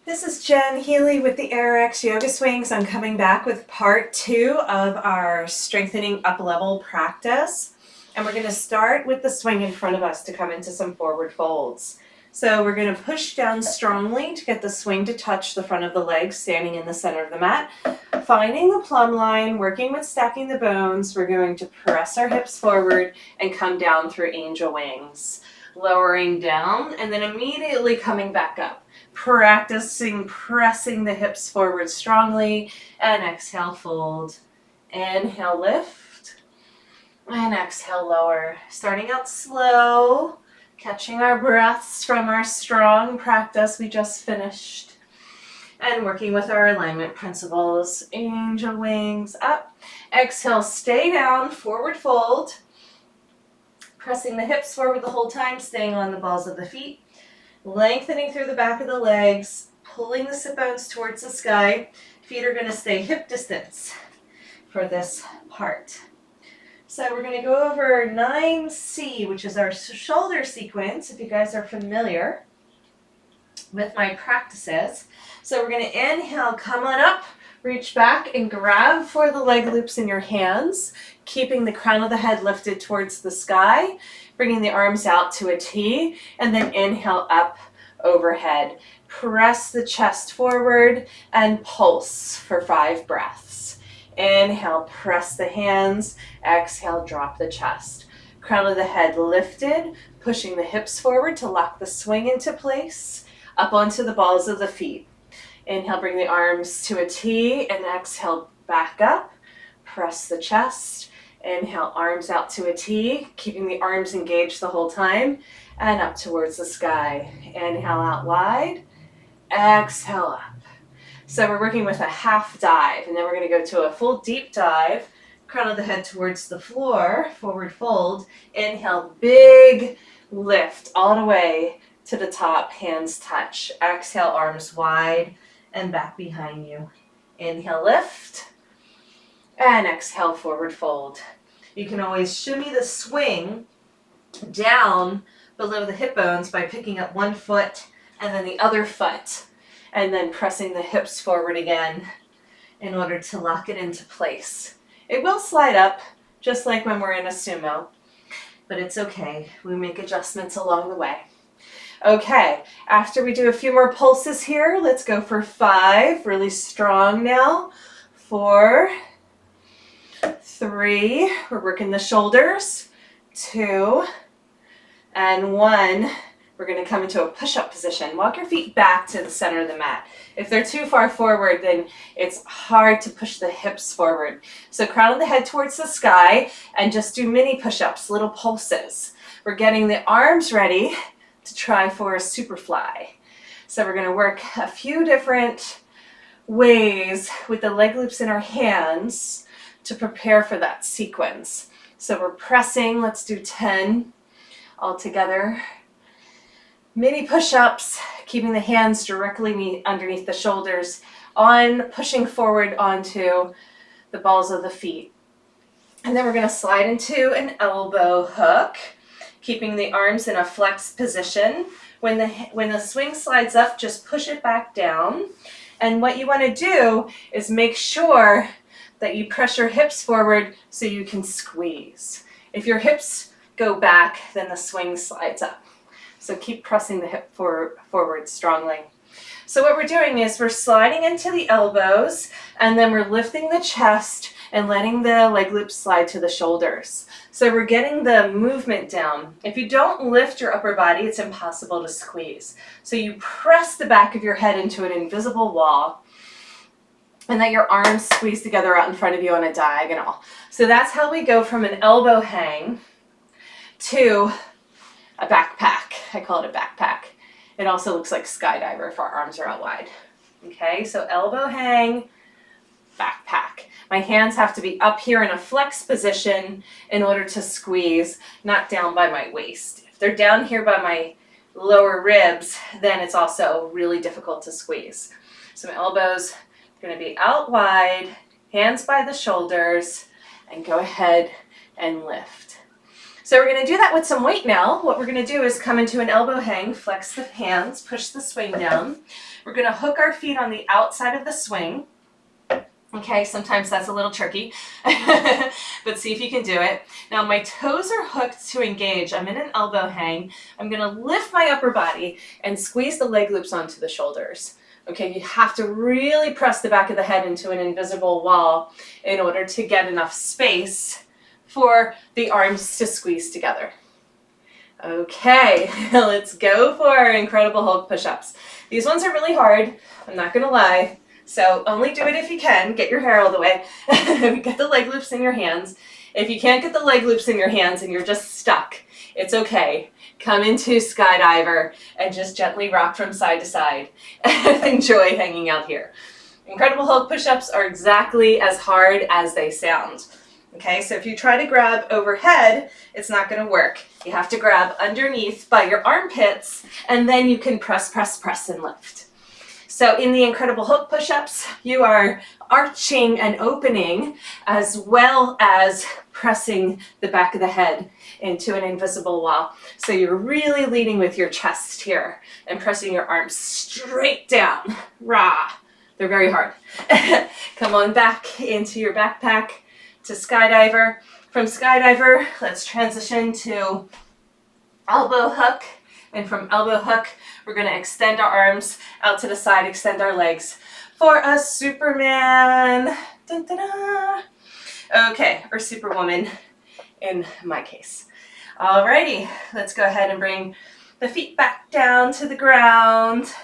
This is Jen Healy with the AerialYogaPlay Yoga Swings. I'm coming back with part 2 of our strengthening up level practice. And we're going to start with the swing in front of us to come into some forward folds. So we're going to push down strongly to get the swing to touch the front of the legs, standing in the center of the mat. Finding the plumb line, working with stacking the bones, we're going to press our hips forward and come down through angel wings. Lowering down and then immediately coming back up. Practicing pressing the hips forward strongly, and exhale, fold. Inhale, lift, and exhale, lower. Starting out slow, catching our breaths from our strong practice we just finished, and working with our alignment principles. Angel wings up, exhale, stay down, forward fold. Pressing the hips forward the whole time, staying on the balls of the feet. Lengthening through the back of the legs, pulling the sit bones towards the sky. Feet are going to stay hip distance for this part. So we're going to go over 9C, which is our shoulder sequence, if you guys are familiar with my practices. So we're going to inhale, come on up, reach back and grab for the leg loops in your hands, keeping the crown of the head lifted towards the sky, bringing the arms out to a T, and then inhale up overhead. Press the chest forward and pulse for 5 breaths. Inhale, press the hands. Exhale, drop the chest. Crown of the head lifted, pushing the hips forward to lock the swing into place, up onto the balls of the feet. Inhale, bring the arms to a T, and exhale, back up. Press the chest. Inhale, arms out to a T, keeping the arms engaged the whole time, and up towards the sky. Inhale out wide. Exhale up. So we're working with a half dive, and then we're going to go to a full deep dive. Crown of the head towards the floor, forward fold. Inhale, big lift all the way to the top, hands touch. Exhale, arms wide and back behind you. Inhale, lift, and exhale, forward fold. You can always shimmy the swing down below the hip bones by picking up one foot and then the other foot, and then pressing the hips forward again in order to lock it into place. It will slide up, just like when we're in a sumo, but it's okay. We make adjustments along the way. Okay, after we do a few more pulses here, let's go for 5, really strong now. 4, 3, we're working the shoulders. 2, and 1. We're going to come into a push-up position. Walk your feet back to the center of the mat. If they're too far forward, then it's hard to push the hips forward. So crown of the head towards the sky, and just do mini push-ups, little pulses. We're getting the arms ready to try for a super fly. So we're going to work a few different ways with the leg loops in our hands to prepare for that sequence. So we're pressing, let's do 10 all together. Mini push-ups, keeping the hands directly underneath the shoulders, pushing forward onto the balls of the feet. And then we're going to slide into an elbow hook, keeping the arms in a flex position. When the swing slides up, just push it back down. And what you want to do is make sure that you press your hips forward so you can squeeze. If your hips go back, then the swing slides up. So keep pressing the hip forward strongly. So what we're doing is we're sliding into the elbows, and then we're lifting the chest and letting the leg loops slide to the shoulders. So we're getting the movement down. If you don't lift your upper body, it's impossible to squeeze. So you press the back of your head into an invisible wall, and that your arms squeeze together out in front of you on a diagonal. So that's how we go from an elbow hang to a backpack. I call it a backpack. It also looks like skydiver if our arms are out wide. Okay, so elbow hang, backpack. My hands have to be up here in a flex position in order to squeeze, not down by my waist. If they're down here by my lower ribs, then it's also really difficult to squeeze. So my elbows are going to be out wide, hands by the shoulders, and go ahead and lift. So we're going to do that with some weight now. What we're going to do is come into an elbow hang, flex the hands, push the swing down. We're going to hook our feet on the outside of the swing. Okay, sometimes that's a little tricky, but see if you can do it. Now my toes are hooked to engage. I'm in an elbow hang. I'm going to lift my upper body and squeeze the leg loops onto the shoulders. Okay, you have to really press the back of the head into an invisible wall in order to get enough space for the arms to squeeze together. Okay, let's go for our Incredible Hulk push-ups. These ones are really hard, I'm not gonna lie, so only do it if you can. Get your hair out of the way. Get the leg loops in your hands. If you can't get the leg loops in your hands and you're just stuck, it's okay. Come into skydiver and just gently rock from side to side and enjoy hanging out here. Incredible Hulk push-ups are exactly as hard as they sound. Okay, so if you try to grab overhead, it's not going to work. You have to grab underneath by your armpits, and then you can press, press, press, and lift. So in the Incredible Hulk push-ups, you are arching and opening as well as pressing the back of the head into an invisible wall. So you're really leading with your chest here and pressing your arms straight down. Rah! They're very hard. Come on back into your backpack to skydiver. From skydiver, let's transition to elbow hook. And from elbow hook, we're going to extend our arms out to the side, extend our legs for a Superman. Dun, dun, dun. Okay, or Superwoman in my case. Alrighty, let's go ahead and bring the feet back down to the ground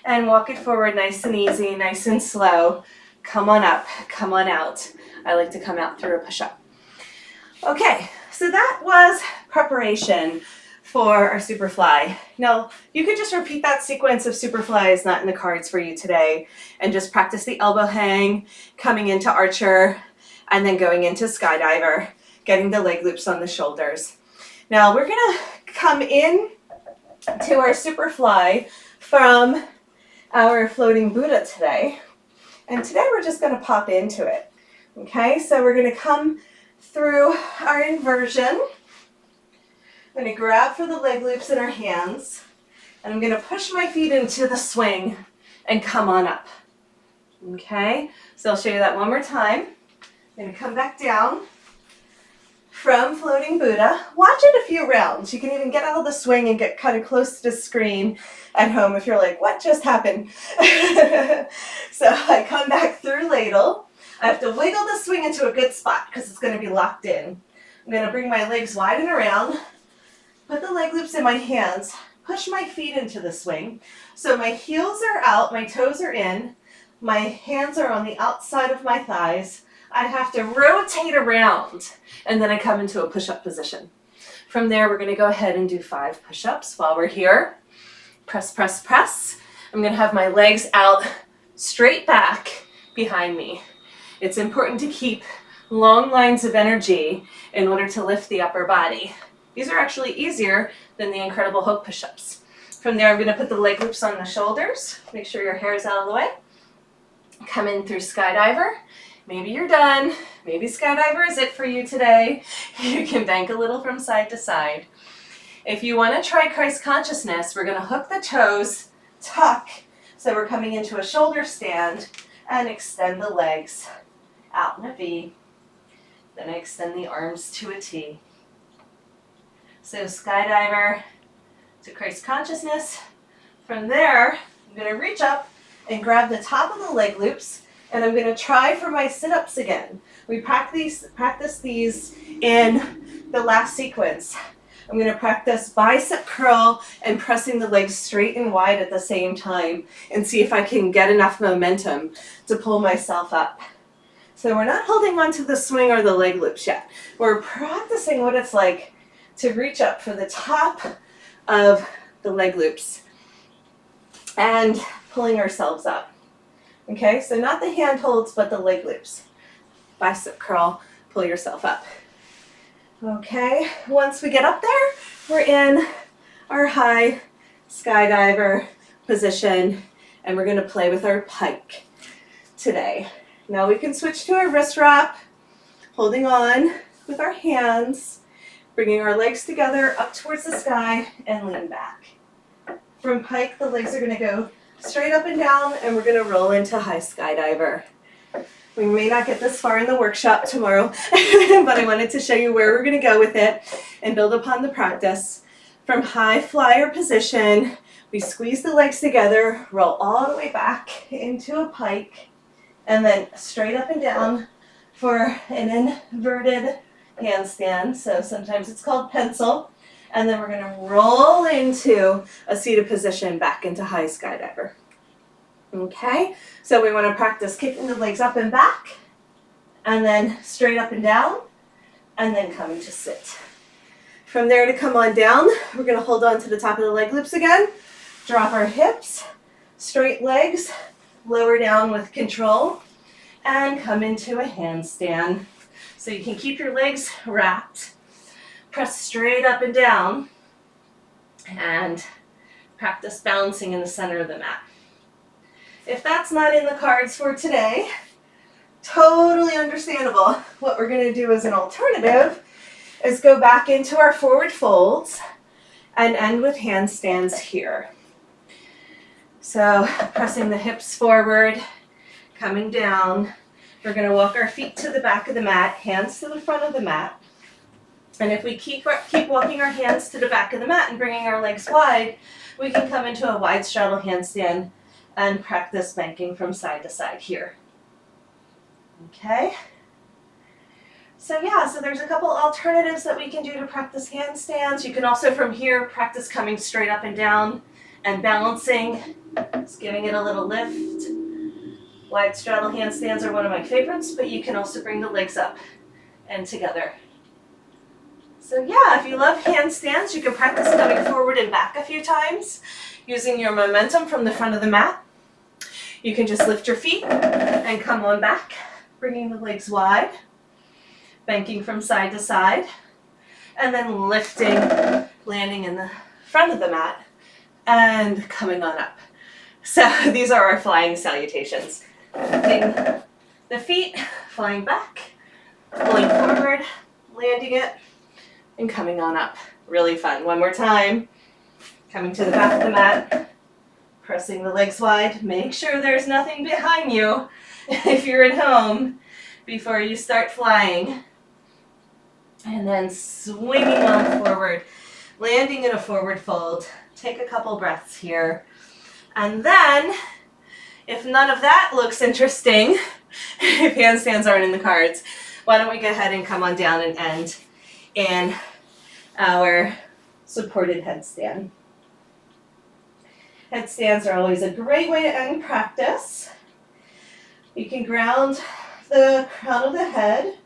and walk it forward nice and easy, nice and slow. Come on up, come on out. I like to come out through a push-up. Okay, so that was preparation for our Superfly. Now, you could just repeat that sequence of Superflies not in the cards for you today and just practice the elbow hang, coming into Archer, and then going into Skydiver, getting the leg loops on the shoulders. Now, we're gonna come in to our Superfly from our floating Buddha today. And today we're just gonna pop into it. Okay, so we're gonna come through our inversion. I'm going to grab for the leg loops in our hands, and I'm going to push my feet into the swing and come on up. Okay, so I'll show you that one more time. I'm going to come back down from floating Buddha. Watch it a few rounds. You can even get out of the swing and get kind of close to the screen at home if you're like, what just happened? So I come back through ladle. I have to wiggle the swing into a good spot because it's going to be locked in. I'm going to bring my legs wide and around. Put the leg loops in my hands, push my feet into the swing. So my heels are out, my toes are in, my hands are on the outside of my thighs. I have to rotate around, and then I come into a push-up position. From there, we're gonna go ahead and do 5 push-ups while we're here. Press, press, press. I'm gonna have my legs out straight back behind me. It's important to keep long lines of energy in order to lift the upper body. These are actually easier than the Incredible Hulk push-ups. From there, I'm going to put the leg loops on the shoulders. Make sure your hair is out of the way. Come in through Skydiver. Maybe you're done. Maybe Skydiver is it for you today. You can bank a little from side to side. If you want to try Christ consciousness, we're going to hook the toes, tuck, so we're coming into a shoulder stand, and extend the legs out in a V. Then I extend the arms to a T. So skydiver to Christ consciousness. From there, I'm going to reach up and grab the top of the leg loops, and I'm going to try for my sit-ups again. We practice these in the last sequence. I'm going to practice bicep curl and pressing the legs straight and wide at the same time and see if I can get enough momentum to pull myself up. So we're not holding on to the swing or the leg loops yet. We're practicing what it's like to reach up for the top of the leg loops and pulling ourselves up. Okay, so not the hand holds, but the leg loops. Bicep curl, pull yourself up. Okay, once we get up there, we're in our high skydiver position, and we're going to play with our pike today. Now we can switch to a wrist wrap, holding on with our hands, Bringing our legs together up towards the sky and lean back. From pike, the legs are going to go straight up and down, and we're going to roll into high skydiver. We may not get this far in the workshop tomorrow, but I wanted to show you where we're going to go with it and build upon the practice. From high flyer position, we squeeze the legs together, roll all the way back into a pike, and then straight up and down for an inverted handstand. So sometimes it's called pencil. And then we're going to roll into a seated position back into high skydiver. Okay, so we want to practice kicking the legs up and back, and then straight up and down, and then coming to sit. From there to come on down, we're going to hold on to the top of the leg loops again, drop our hips, straight legs, lower down with control, and come into a handstand. So you can keep your legs wrapped, press straight up and down, and practice balancing in the center of the mat. If that's not in the cards for today, totally understandable. What we're going to do as an alternative is go back into our forward folds and end with handstands here. So pressing the hips forward, coming down. We're going to walk our feet to the back of the mat, hands to the front of the mat. And if we keep walking our hands to the back of the mat and bringing our legs wide, we can come into a wide straddle handstand and practice banking from side to side here. Okay. So there's a couple alternatives that we can do to practice handstands. You can also from here practice coming straight up and down and balancing, just giving it a little lift. Wide straddle handstands are one of my favorites, but you can also bring the legs up and together. So if you love handstands, you can practice coming forward and back a few times using your momentum from the front of the mat. You can just lift your feet and come on back, bringing the legs wide, banking from side to side, and then lifting, landing in the front of the mat, and coming on up. So these are our flying salutations. Lifting the feet, flying back, pulling forward, landing it, and coming on up. Really fun. One more time. Coming to the back of the mat, pressing the legs wide. Make sure there's nothing behind you if you're at home before you start flying. And then swinging on forward, landing in a forward fold. Take a couple breaths here. And then, if none of that looks interesting, if handstands aren't in the cards, why don't we go ahead and come on down and end in our supported headstand. Headstands are always a great way to end practice. You can ground the crown of the head,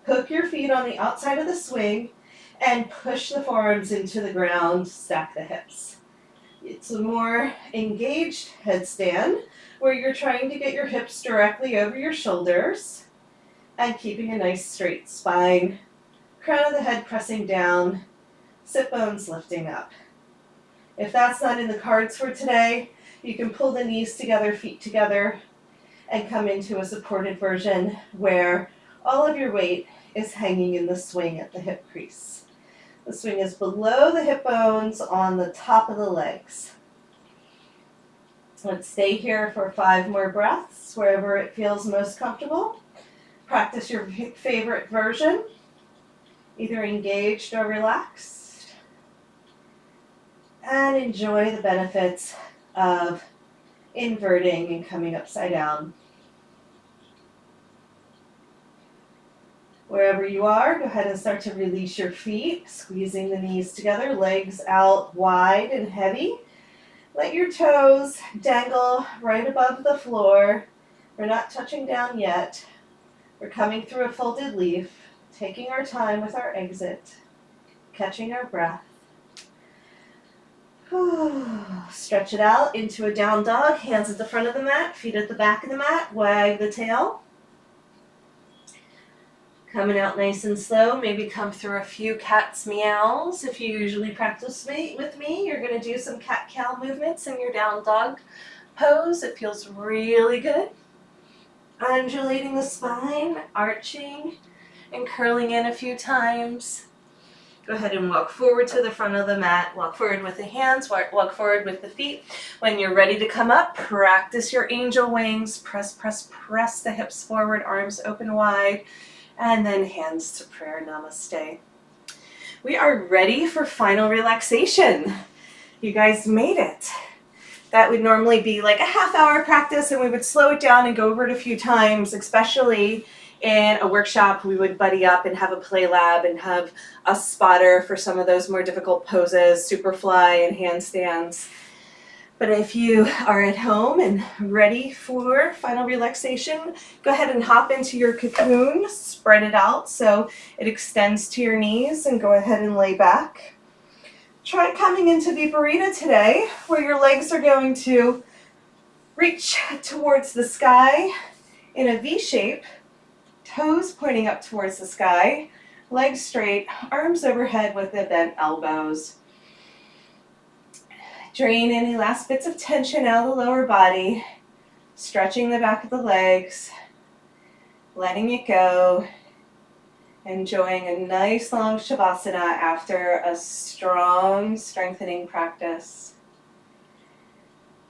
hook your feet on the outside of the swing, and push the forearms into the ground, stack the hips. It's a more engaged headstand where you're trying to get your hips directly over your shoulders and keeping a nice straight spine, crown of the head pressing down, sit bones lifting up. If that's not in the cards for today, you can pull the knees together, feet together, and come into a supported version where all of your weight is hanging in the swing at the hip crease. The swing is below the hip bones on the top of the legs. Let's stay here for 5 more breaths, wherever it feels most comfortable. Practice your favorite version, either engaged or relaxed. And enjoy the benefits of inverting and coming upside down. Wherever you are, go ahead and start to release your feet, squeezing the knees together, legs out wide and heavy. Let your toes dangle right above the floor. We're not touching down yet. We're coming through a folded leaf, taking our time with our exit, catching our breath. Stretch it out into a down dog, hands at the front of the mat, feet at the back of the mat, wag the tail. Coming out nice and slow, maybe come through a few cat's meows. If you usually practice with me, you're going to do some cat-cow movements in your down dog pose. It feels really good. Undulating the spine, arching, and curling in a few times. Go ahead and walk forward to the front of the mat, walk forward with the hands, walk forward with the feet. When you're ready to come up, practice your angel wings. Press, press, press the hips forward, arms open wide, and then hands to prayer. Namaste. We are ready for final relaxation. You guys made it. That would normally be like a half-hour practice, and we would slow it down and go over it a few times, especially in a workshop. We would buddy up and have a play lab and have a spotter for some of those more difficult poses, superfly and handstands. But if you are at home and ready for final relaxation, go ahead and hop into your cocoon, spread it out so it extends to your knees, and go ahead and lay back. Try coming into Viparita today, where your legs are going to reach towards the sky in a V shape, toes pointing up towards the sky, legs straight, arms overhead with the bent elbows. Drain any last bits of tension out of the lower body, stretching the back of the legs, letting it go, enjoying a nice long Shavasana after a strong strengthening practice.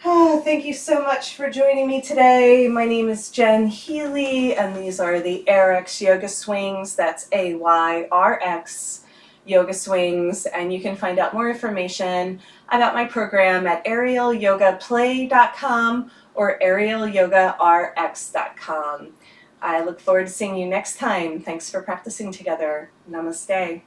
Thank you so much for joining me today. My name is Jen Healy, and these are the AerialX Yoga Swings. That's AYRX Yoga Swings, and you can find out more information about my program at AerialYogaPlay.com or AerialYogaRX.com. I look forward to seeing you next time. Thanks for practicing together. Namaste.